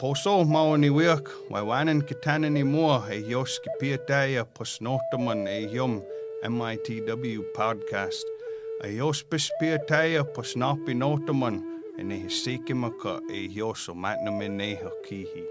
Poso maoni wiak, waiwanan kitana ni mua e yoski piataya posnotaman e yum MITW Podcast. A yospis piataya posnapi notaman and e hisikimaka e yoso matnamin e hakihi.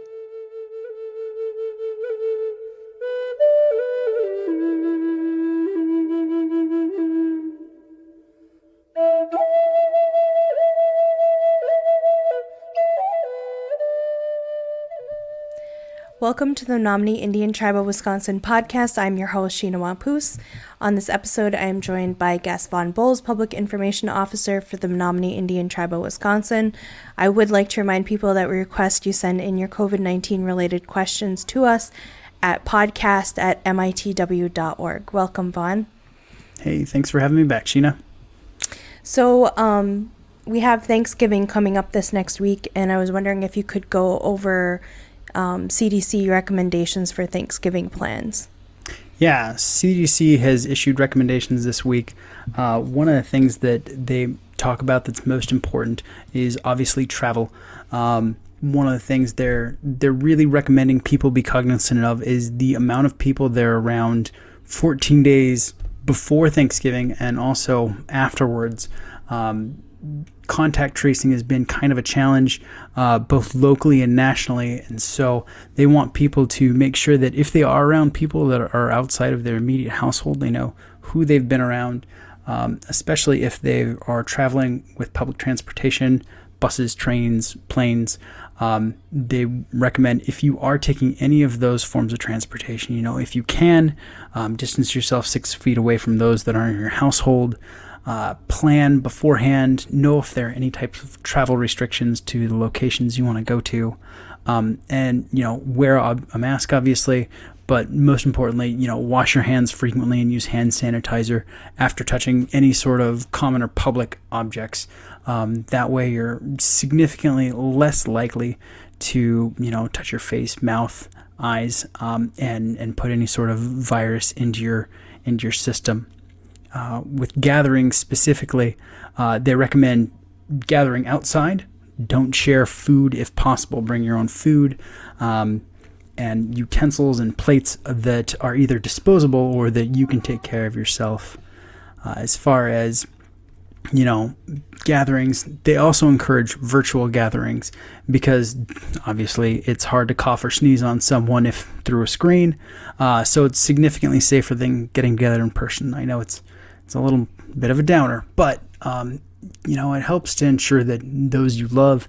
Welcome to the Menominee Indian Tribe of Wisconsin podcast. I'm your host, Sheena Wampus. On this episode, I am joined by guest Vaughn Bowles, Public Information Officer for the Menominee Indian Tribe of Wisconsin. I would like to remind people that we request you send in your COVID-19 related questions to us at podcast@mitw.org. Welcome, Vaughn. Hey, thanks for having me back, Sheena. So, we have Thanksgiving coming up this next week, and I was wondering if you could go over CDC recommendations for Thanksgiving plans. Yeah, CDC has issued recommendations this week. One of the things that they talk about that's most important is obviously travel. One of the things they're really recommending people be cognizant of is the amount of people they're around 14 days before Thanksgiving and also afterwards. Contact tracing has been kind of a challenge, both locally and nationally. And so they want people to make sure that if they are around people that are outside of their immediate household, they know who they've been around, especially if they are traveling with public transportation, buses, trains, planes. They recommend if you are taking any of those forms of transportation, if you can, distance yourself 6 feet away from those that are in your household. Plan beforehand, know if there are any types of travel restrictions to the locations you want to go to, and wear a mask obviously, but most importantly, wash your hands frequently and use hand sanitizer after touching any sort of common or public objects. That way you're significantly less likely to touch your face, mouth, eyes, and put any sort of virus into your system. With gatherings specifically, they recommend gathering outside. Don't share food if possible. Bring your own food and utensils and plates that are either disposable or that you can take care of yourself. As far as gatherings, they also encourage virtual gatherings because obviously it's hard to cough or sneeze on someone if through a screen. So it's significantly safer than getting together in person. I know it's a little bit of a downer, but it helps to ensure that those you love,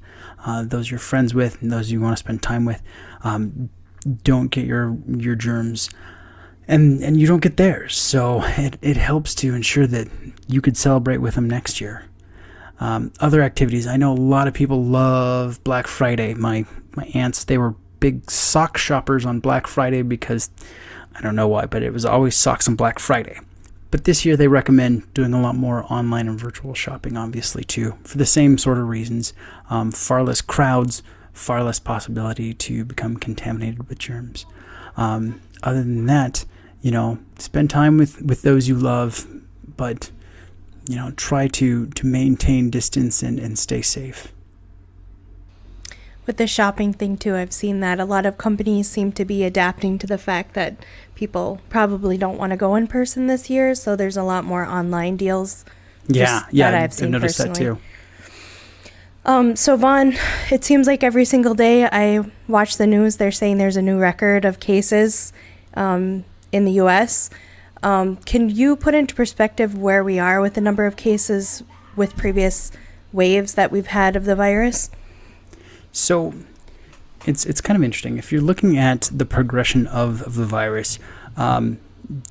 those you're friends with, and those you want to spend time with, don't get your germs, and you don't get theirs. So it helps to ensure that you could celebrate with them next year. Other activities, I know a lot of people love Black Friday. My aunts, they were big sock shoppers on Black Friday because I don't know why, but it was always socks on Black Friday. But this year they recommend doing a lot more online and virtual shopping, obviously, too, for the same sort of reasons. Far less crowds, far less possibility to become contaminated with germs. Other than that, spend time with those you love, but, try to maintain distance and stay safe. With the shopping thing, too, I've seen that a lot of companies seem to be adapting to the fact that people probably don't want to go in person this year, so there's a lot more online deals. Yeah, I've seen noticed personally. That too. So Vaughn, it seems like every single day I watch the news, they're saying there's a new record of cases in the U.S. Can you put into perspective where we are with the number of cases with previous waves that we've had of the virus? So it's kind of interesting. If you're looking at the progression of the virus,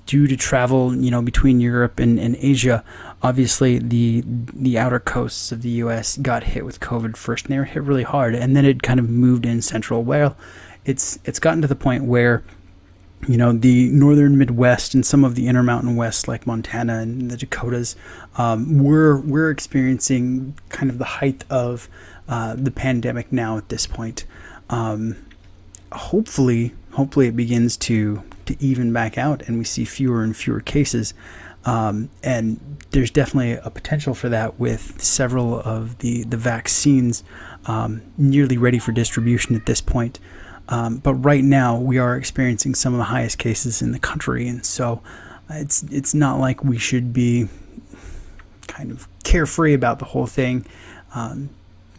due to travel, between Europe and Asia, obviously the outer coasts of the U.S. got hit with COVID first, and they were hit really hard, and then it kind of moved in central. Well, it's gotten to the point where, the northern Midwest and some of the Intermountain West, like Montana and the Dakotas, we're experiencing kind of the height of the pandemic now at this point. Hopefully it begins to even back out and we see fewer and fewer cases. And there's definitely a potential for that with several of the vaccines nearly ready for distribution at this point. But right now we are experiencing some of the highest cases in the country, and so it's not like we should be kind of carefree about the whole thing.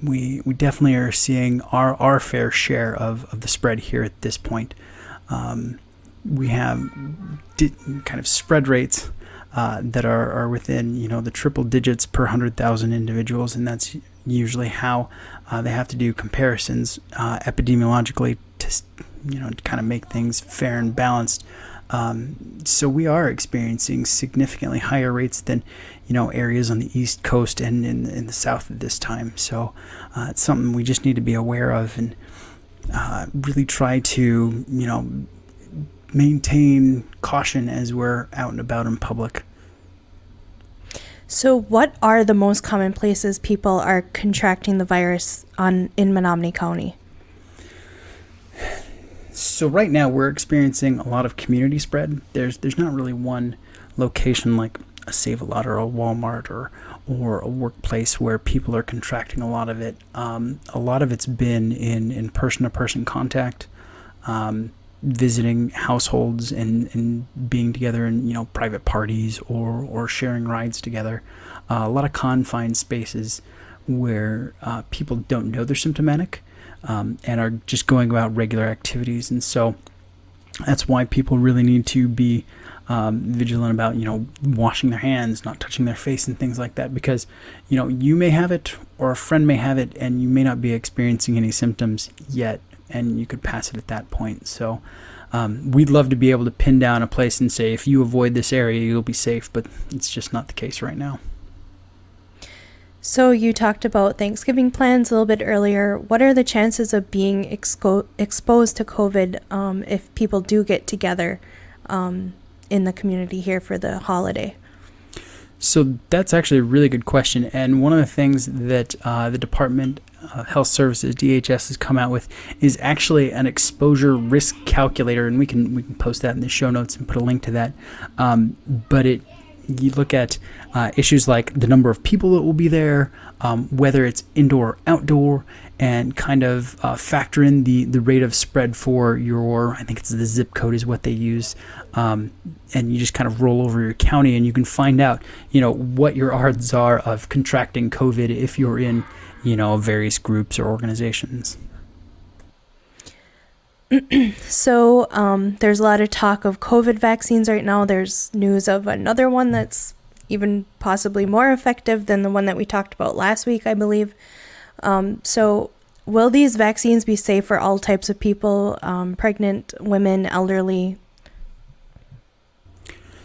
We definitely are seeing our fair share of the spread here at this point. We have kind of spread rates that are within the triple digits per 100,000 individuals, and that's usually how they have to do comparisons epidemiologically to kind of make things fair and balanced. So we are experiencing significantly higher rates than areas on the East Coast and in the South at this time. So it's something we just need to be aware of and really try to maintain caution as we're out and about in public. So what are the most common places people are contracting the virus in Menominee County? So right now we're experiencing a lot of community spread. There's not really one location like a Save-A-Lot or a Walmart or a workplace where people are contracting a lot of it. A lot of it's been in person-to-person contact, visiting households and being together in private parties or sharing rides together. A lot of confined spaces where people don't know they're symptomatic and are just going about regular activities. And so that's why people really need to be vigilant about washing their hands, not touching their face and things like that, because you may have it or a friend may have it and you may not be experiencing any symptoms yet, and you could pass it at that point. So we'd love to be able to pin down a place and say, if you avoid this area, you'll be safe, but it's just not the case right now. So you talked about Thanksgiving plans a little bit earlier. What are the chances of being exposed to COVID if people do get together in the community here for the holiday? So that's actually a really good question. And one of the things that the Department of Health Services, DHS, has come out with is actually an exposure risk calculator. And we can post that in the show notes and put a link to that. But you look at issues like the number of people that will be there, whether it's indoor or outdoor, and kind of factor in the rate of spread for I think it's the zip code is what they use. And you just kind of roll over your county and you can find out, what your odds are of contracting COVID if you're in, various groups or organizations. So there's a lot of talk of COVID vaccines right now. There's news of another one that's even possibly more effective than the one that we talked about last week, I believe. So will these vaccines be safe for all types of people, pregnant, women, elderly?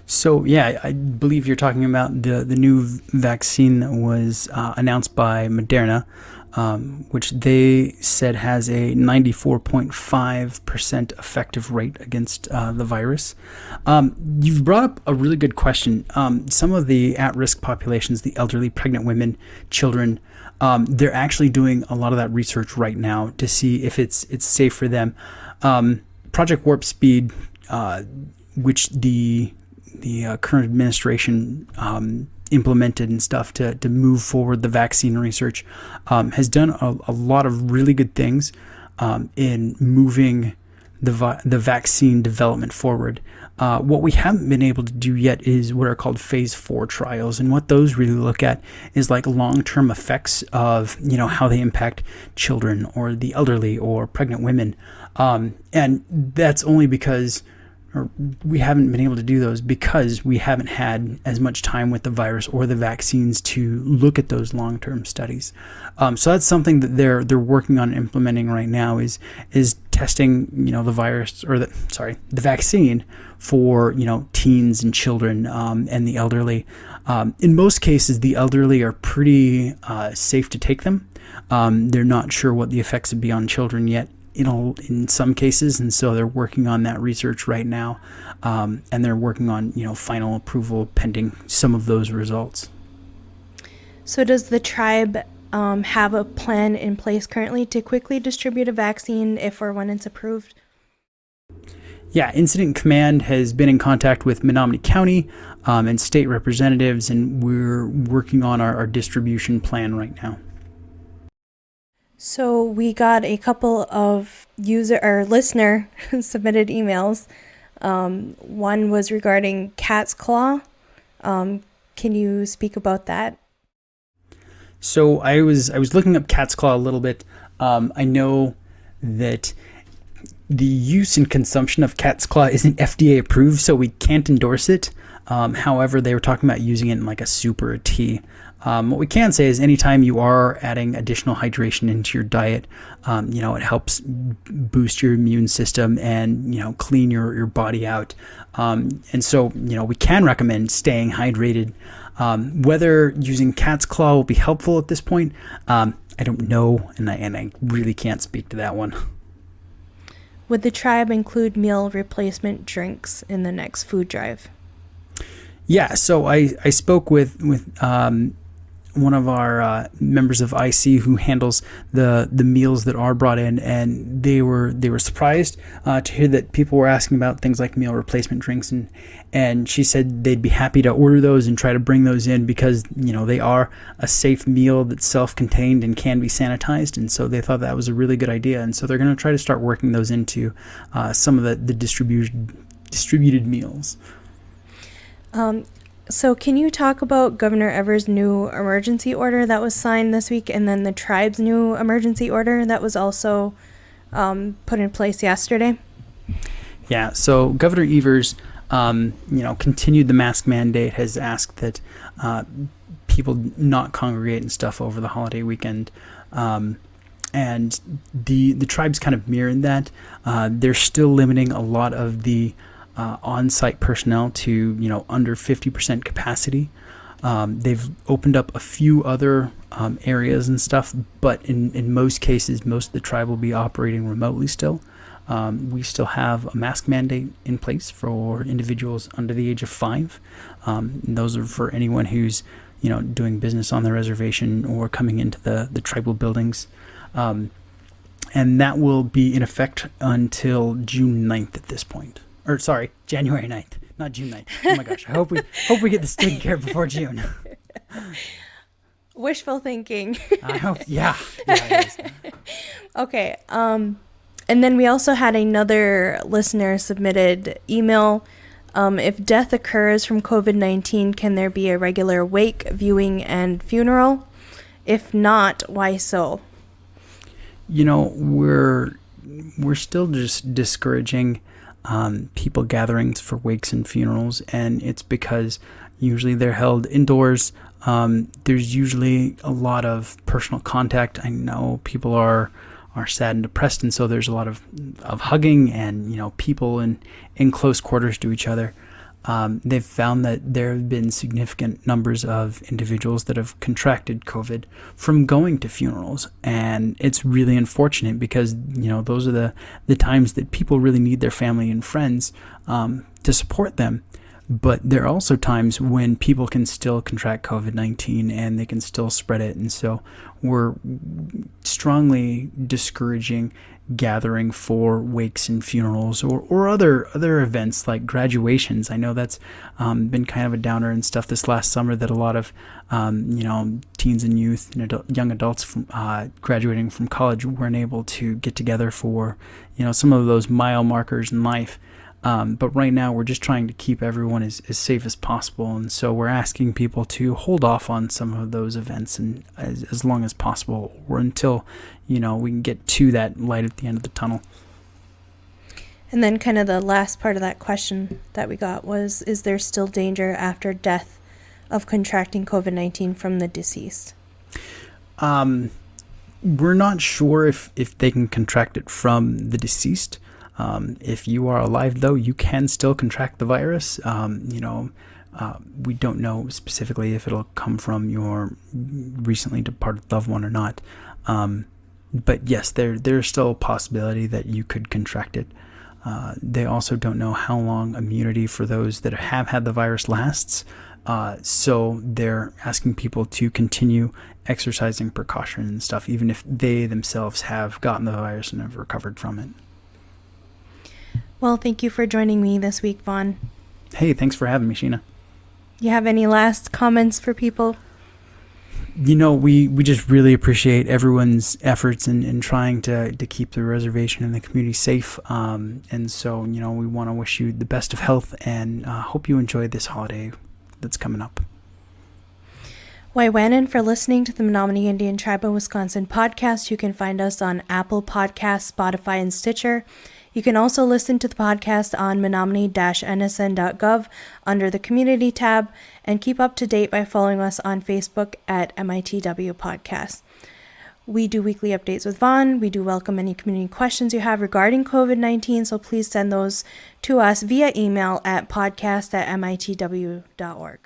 So, yeah, I believe you're talking about the new vaccine that was announced by Moderna, which they said has a 94.5% effective rate against the virus. You've brought up a really good question. Some of the at-risk populations, the elderly, pregnant women, children, they're actually doing a lot of that research right now to see if it's safe for them. Project Warp Speed, which the current administration implemented and stuff to move forward the vaccine research, has done a lot of really good things in moving the vaccine development forward. What we haven't been able to do yet is what are called phase 4 trials, and what those really look at is like long-term effects of how they impact children or the elderly or pregnant women, and that's only because we haven't been able to do those because we haven't had as much time with the virus or the vaccines to look at those long-term studies. So that's something that they're working on implementing right now is testing the virus or the vaccine for teens and children and the elderly. In most cases, the elderly are pretty safe to take them. They're not sure what the effects would be on children yet. In some cases, and so they're working on that research right now, and they're working on final approval pending some of those results. So does the tribe have a plan in place currently to quickly distribute a vaccine if or when it's approved? Yeah, Incident Command has been in contact with Menominee County and state representatives, and we're working on our distribution plan right now. So we got a couple of listener submitted emails. One was regarding cat's claw. Can you speak about that? So I was looking up cat's claw a little bit. I know that the use and consumption of cat's claw isn't FDA approved, so we can't endorse it. However, they were talking about using it in like a soup or a tea. What we can say is anytime you are adding additional hydration into your diet, it helps boost your immune system and, clean your body out. And so, we can recommend staying hydrated. Whether using cat's claw will be helpful at this point, I don't know, and I really can't speak to that one. Would the tribe include meal replacement drinks in the next food drive? Yeah, so I spoke with one of our members of IC who handles the meals that are brought in, and they were surprised to hear that people were asking about things like meal replacement drinks, and she said they'd be happy to order those and try to bring those in because they are a safe meal that's self-contained and can be sanitized, and so they thought that was a really good idea, and so they're going to try to start working those into some of the distributed meals. So can you talk about Governor Evers' new emergency order that was signed this week, and then the tribe's new emergency order that was also put in place yesterday? Yeah, so Governor Evers, continued the mask mandate, has asked that people not congregate and stuff over the holiday weekend. And the tribe's kind of mirroring that. They're still limiting a lot of the on-site personnel to under 50% capacity. They've opened up a few other areas and stuff, but in most cases, most of the tribe will be operating remotely still. We still have a mask mandate in place for individuals under the age of 5. And those are for anyone who's doing business on the reservation or coming into the tribal buildings. And that will be in effect until June 9th at this point. Or sorry, January 9th, not June 9th. Oh my gosh, I hope we get this taken care of before June. Wishful thinking. I hope, yeah it is. Okay, and then we also had another listener submitted email. If death occurs from COVID-19, can there be a regular wake, viewing, and funeral? If not, why so? We're still just discouraging people gatherings for wakes and funerals, and it's because usually they're held indoors. There's usually a lot of personal contact. I know people are sad and depressed, and so there's a lot of hugging and people in close quarters to each other. They've found that there have been significant numbers of individuals that have contracted COVID from going to funerals, and it's really unfortunate because those are the times that people really need their family and friends to support them. But there are also times when people can still contract COVID-19 and they can still spread it, and so we're strongly discouraging gathering for wakes and funerals or other events like graduations. I know that's been kind of a downer and stuff this last summer, that a lot of teens and youth and young adults from graduating from college weren't able to get together for some of those mile markers in life. But right now we're just trying to keep everyone as safe as possible, and so we're asking people to hold off on some of those events and as long as possible, or until we can get to that light at the end of the tunnel. And then kind of the last part of that question that we got was, is there still danger after death of contracting COVID-19 from the deceased? We're not sure if they can contract it from the deceased. If you are alive, though, you can still contract the virus. We don't know specifically if it'll come from your recently departed loved one or not. But yes, there's still a possibility that you could contract it. They also don't know how long immunity for those that have had the virus lasts. So they're asking people to continue exercising precaution and stuff, even if they themselves have gotten the virus and have recovered from it. Well, thank you for joining me this week, Vaughn. Hey, thanks for having me, Sheena. You have any last comments for people? We just really appreciate everyone's efforts in trying to keep the reservation and the community safe. And so, we want to wish you the best of health and hope you enjoy this holiday that's coming up. Waiwanan for listening to the Menominee Indian Tribe of Wisconsin podcast. You can find us on Apple Podcasts, Spotify, and Stitcher. You can also listen to the podcast on menominee-nsn.gov under the Community tab, and keep up to date by following us on Facebook at MITW Podcast. We do weekly updates with Vaughn. We do welcome any community questions you have regarding COVID-19, so please send those to us via email at podcast@mitw.org.